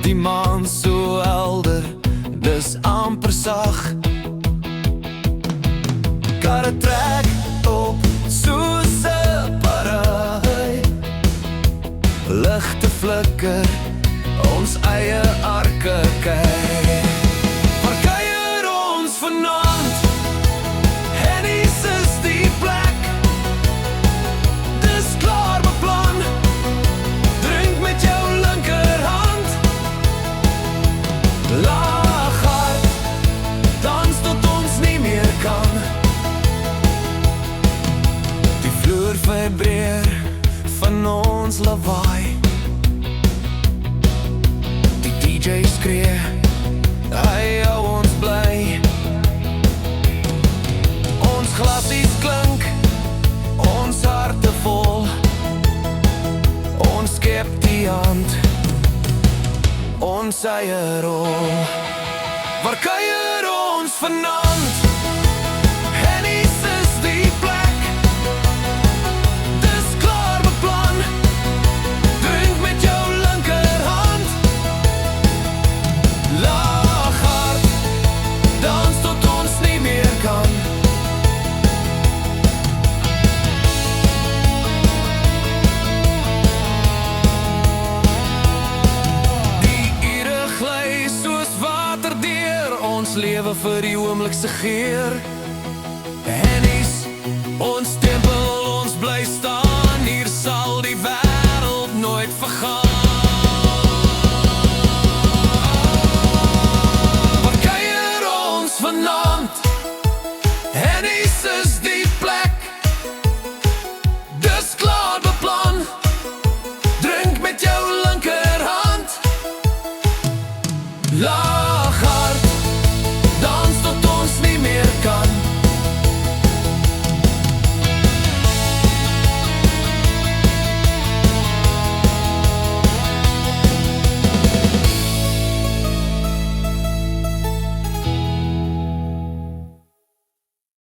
die maan so helder, dis amper sag. Karre trek op soos 'n parry, ligte flikker, ons eie arke kyk. Waar kuier ons vanaand? Hennies is die plek, dis klaar beplan. Drink met jou linkerhand, lag hard, dans tot ons nie meer kan. Die vloer vibreer van ons lawaai, die DJ skree, hy hou ons bly. Ons glasies klink, ons harte vol, ons skep die hand, ons eie rol. Waar kuier ons vanaand? Hennies is die plek, dis klaar beplan. Drink met jou linkerhand, lag hard, dans tot ons nie meer kan. Ons lewe vir die oomlikse geur. Hennies, ons